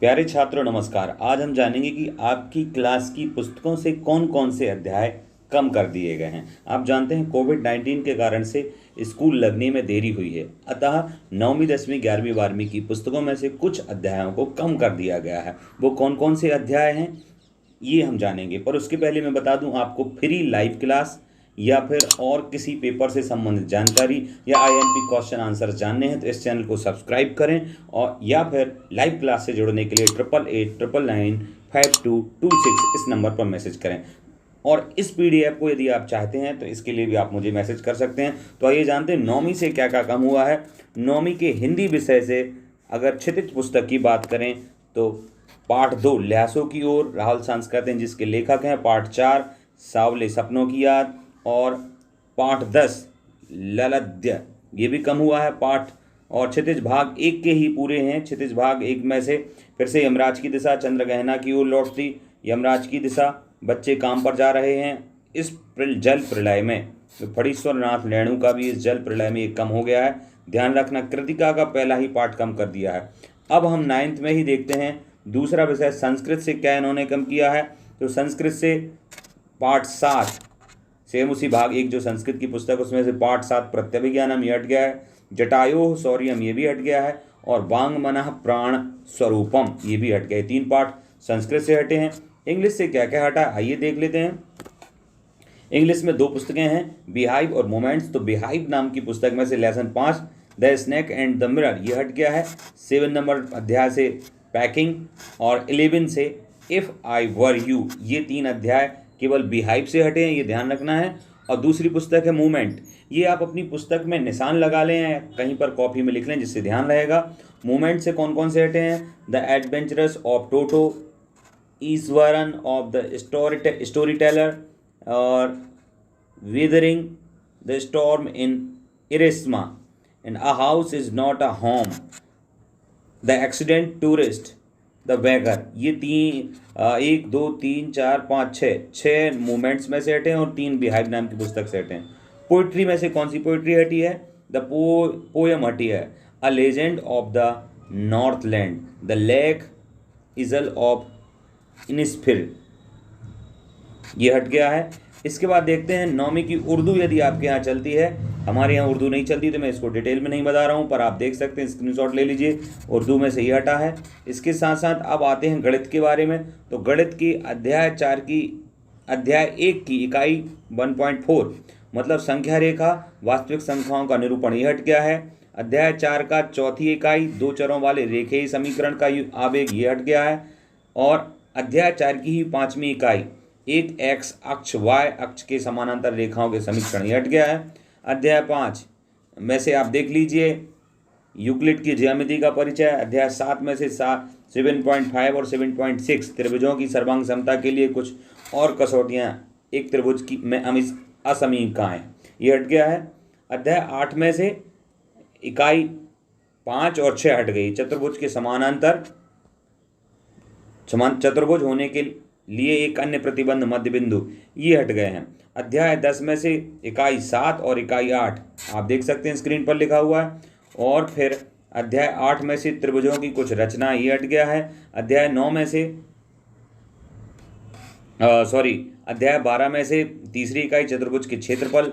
प्यारे छात्रों नमस्कार। आज हम जानेंगे कि आपकी क्लास की पुस्तकों से कौन कौन से अध्याय कम कर दिए गए हैं। आप जानते हैं कोविड-19 के कारण से स्कूल लगने में देरी हुई है, अतः 9वीं 10वीं 11वीं 12वीं की पुस्तकों में से कुछ अध्यायों को कम कर दिया गया है। वो कौन कौन से अध्याय हैं ये हम जानेंगे, पर उसके पहले मैं बता दूं, आपको फ्री लाइव क्लास या फिर और किसी पेपर से संबंधित जानकारी या आईएमपी क्वेश्चन आंसर जानने हैं तो इस चैनल को सब्सक्राइब करें, और या फिर लाइव क्लास से जुड़ने के लिए 8889995226 इस नंबर पर मैसेज करें। और इस पीडीएफ को यदि आप चाहते हैं तो इसके लिए भी आप मुझे मैसेज कर सकते हैं। तो आइए जानते हैं 9वीं से क्या क्या कम हुआ है। 9वीं के हिंदी विषय से अगर क्षितिज पुस्तक की बात करें तो पाठ 2 ल्हासों की ओर राहुल सांस कहते हैं, जिसके लेखक हैं। पाठ 4 सावले सपनों की याद, और पाठ 10 ललद्य ये भी कम हुआ है। पाठ और क्षितिज भाग 1 के ही पूरे हैं। क्षितिज भाग 1 में से फिर से यमराज की दिशा, चंद्रगहना की ओर लौटती यमराज की दिशा, बच्चे काम पर जा रहे हैं। इस जल प्रलय में फणीश्वर नाथ रेणु का भी इस जल प्रलय में एक कम हो गया है। ध्यान रखना, कृतिका का पहला ही पाठ कम कर दिया है। अब हम 9th में ही देखते हैं दूसरा विषय संस्कृत से क्या इन्होंने कम किया है। तो संस्कृत से पाठ 7 सेम उसी भाग 1 जो संस्कृत की पुस्तक उसमें से पाठ 7 प्रत्यभिज्ञानम ये हट गया है। जटायो शौर्यम ये भी हट गया है, और वांग मनः प्राण स्वरूपम ये भी हट गए। 3 पाठ संस्कृत से हटे हैं। इंग्लिश से क्या क्या हटा आइए देख लेते हैं। इंग्लिश में 2 पुस्तकें हैं, बिहाइव और मोमेंट्स। तो बिहाइव नाम की पुस्तक में से lesson 5 the snake and the mirror ये हट गया है। 7 नंबर अध्याय से पैकिंग, और 11 से इफ़ आई वर यू ये 3 अध्याय केवल बिहाइव से हटे हैं, ये ध्यान रखना है। और दूसरी पुस्तक है मूवमेंट, ये आप अपनी पुस्तक में निशान लगा लें, कहीं पर कॉपी में लिख लें जिससे ध्यान रहेगा। मूवमेंट से कौन कौन से हटे हैं, the adventures of Toto, Iswaran of the storyteller, और weathering the storm in Ersama, and a house is not a home, the accident tourist, the beggar ये 1 2 3 4 5 6 मूवमेंट्स में से हटे हैं, और 3 बिहाइव नाम की पुस्तक से हटे हैं। पोइट्री में से कौन सी पोइट्री हटी है, द पोयम हटी है a legend of the northland, the lake isle of Innisfree ये हट गया है। इसके बाद देखते हैं 9वीं की उर्दू, यदि आपके यहाँ चलती है। हमारे यहाँ उर्दू नहीं चलती तो मैं इसको डिटेल में नहीं बता रहा हूँ, पर आप देख सकते हैं, स्क्रीनशॉट ले लीजिए। उर्दू में से ये हटा है। इसके साथ साथ अब आते हैं गणित के बारे में। तो गणित की अध्याय 1 की इकाई 1.4 मतलब संख्या रेखा वास्तविक संख्याओं का निरूपण ये हट गया है। अध्याय 4 का चौथी इकाई 2 चरों वाले रेखीय समीकरण का आवेग ये हट गया है। और अध्याय 4 की ही 5वीं इकाई एक एक्स अक्ष वाय अक्ष के समानांतर रेखाओं के समीकरण ये हट गया है। अध्याय 5 में से आप देख लीजिए यूक्लिड की ज्यामिति का परिचय। अध्याय 7 में से 7.5 और 7.6 त्रिभुजों की सर्वांग समता के लिए कुछ और कसौटियाँ, एक त्रिभुज की में असमीकाएँ ये हट गया है। अध्याय 8 में से इकाई 5 और 6 हट गई। चतुर्भुज के समानांतर चतुर्भुज होने के लिए एक अन्य प्रतिबंध मध्य बिंदु ये हट गए हैं। अध्याय 10 में से इकाई 7 और इकाई 8 आप देख सकते हैं, स्क्रीन पर लिखा हुआ है। और फिर अध्याय 8 में से त्रिभुजों की कुछ रचना ये हट गया है। अध्याय 9 में से अध्याय 12 में से तीसरी इकाई चतुर्भुज के क्षेत्रफल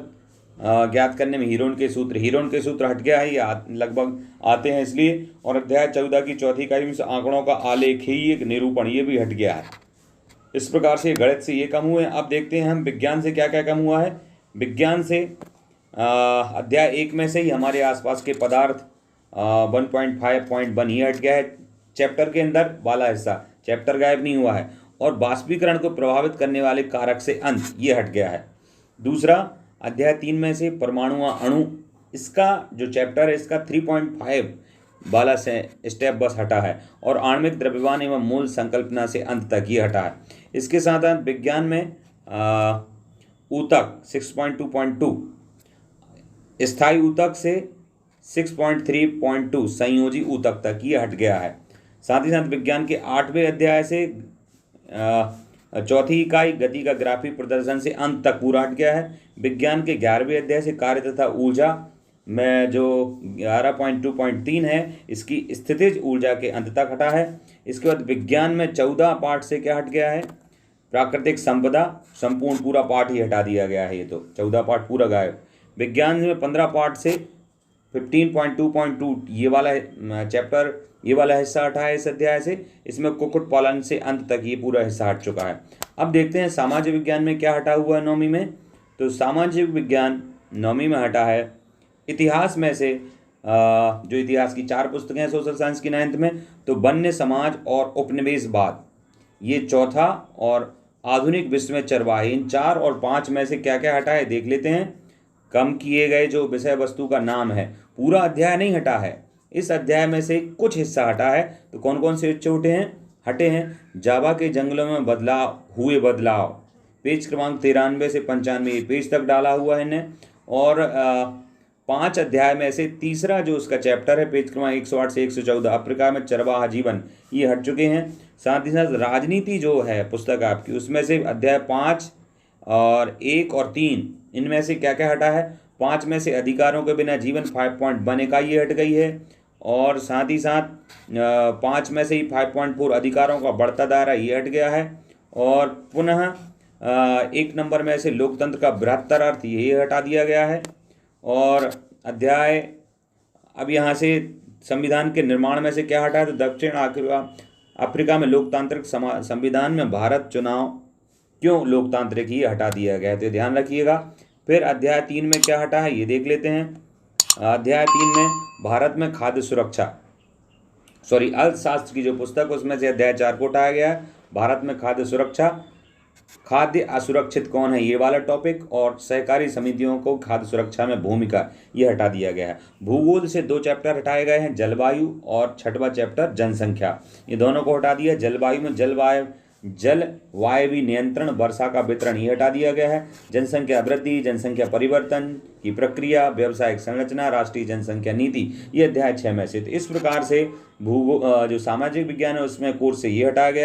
ज्ञात करने में हीरोन के सूत्र हट गया है, ये लगभग आते हैं इसलिए। और अध्याय 14 की चौथी इकाई में से आंकड़ों का आलेखीय निरूपण ये भी हट गया है। इस प्रकार से गणित से ये कम हुए हैं। अब देखते हैं हम विज्ञान से क्या क्या कम हुआ है। विज्ञान से अध्याय 1 में से ही हमारे आसपास के पदार्थ 1.5.1 ये हट गया है। चैप्टर के अंदर वाला हिस्सा, चैप्टर गायब नहीं हुआ है। और बाष्पीकरण को प्रभावित करने वाले कारक से अंत ये हट गया है। दूसरा अध्याय 3 में से परमाणु अणु, इसका जो चैप्टर है इसका 3.5 वाला से स्टेप बस हटा है। और आणविक द्रव्यमान एवं मूल संकल्पना से अंत तक ये हटा है। इसके साथ साथ विज्ञान में ऊतक 6.2.2, स्थायी ऊतक से 6.3.2 संयोजी ऊतक तक ये हट गया है। साथ ही साथ विज्ञान के 8वें अध्याय से चौथी इकाई गति का ग्राफिक प्रदर्शन से अंत तक पूरा हट गया है। विज्ञान के 11वें अध्याय से कार्य तथा ऊर्जा में जो 11.2.3 है इसकी स्थितिज ऊर्जा के अंत तक हटा है। इसके बाद विज्ञान में 14 पार्ट से क्या हट गया है, प्राकृतिक संपदा, संपूर्ण पूरा पार्ट ही हटा दिया गया है, ये तो 14 पार्ट पूरा गायब। विज्ञान में 15 पार्ट से 15.2.2 ये वाला चैप्टर, ये वाला हिस्सा हटा है इस अध्याय से। इसमें कुक्कुट पालन से अंत तक ये पूरा हिस्सा हट चुका है। अब देखते हैं सामाजिक विज्ञान में क्या हटा हुआ है नौवीं में। तो सामाजिक विज्ञान नौवीं में हटा है इतिहास में से जो इतिहास की 4 पुस्तकें हैं सोशल साइंस की 9th में, तो वन्य समाज और उपनिवेशवाद ये चौथा, और आधुनिक विश्व में चरवाहे, इन 4 और 5 में से क्या क्या हटा है देख लेते हैं। कम किए गए जो विषय वस्तु का नाम है, पूरा अध्याय नहीं हटा है, इस अध्याय में से कुछ हिस्सा हटा है। तो कौन कौन से हटे हैं, जावा के जंगलों में बदलाव, पेज क्रमांक 93 से 95 पेज तक डाला हुआ है इन्हें। और 5 अध्याय में से तीसरा जो उसका चैप्टर है, पेज क्रमांक 108 से 114, अफ्रीका में चरवाहा जीवन, ये हट चुके हैं। साथ ही साथ राजनीति जो है पुस्तक आपकी, उसमें से अध्याय 5 और 1 और 3, इनमें से क्या क्या हटा है। 5 में से अधिकारों के बिना जीवन 5.1 इकाई हट गई है, और साथ ही साथ 5 में से ही 5.4 अधिकारों का बढ़ता दायरा ये हट गया है। और पुनः 1 नंबर में से लोकतंत्र का बृहत्तर अर्थ ये हटा दिया गया है। और अध्याय अब यहाँ से संविधान के निर्माण में से क्या हटा है, तो दक्षिण अफ्रीका में लोकतांत्रिक संविधान में भारत चुनाव क्यों लोकतांत्रिक, ही हटा दिया गया है, तो ध्यान रखिएगा। फिर अध्याय 3 में क्या हटा है ये देख लेते हैं। अध्याय 3 में भारत में खाद्य सुरक्षा, अर्थशास्त्र की जो पुस्तक उसमें से अध्याय 4 को उठाया गया है। भारत में खाद्य सुरक्षा, खाद्य असुरक्षित कौन है ये वाला टॉपिक, और सहकारी समितियों को खाद्य सुरक्षा में भूमिका, ये हटा दिया गया है। भूगोल से 2 चैप्टर हटाए गए हैं, जलवायु और 6वां चैप्टर जनसंख्या, ये दोनों को हटा दिया। जलवायु में जलवायु नियंत्रण, वर्षा का वितरण, ये हटा दिया गया है। जनसंख्या वृद्धि, जनसंख्या परिवर्तन की प्रक्रिया, व्यावसायिक संरचना, राष्ट्रीय जनसंख्या नीति, ये अध्याय 6 में से। तो इस प्रकार से जो सामाजिक विज्ञान है उसमें कोर्स से ये हटाया गया।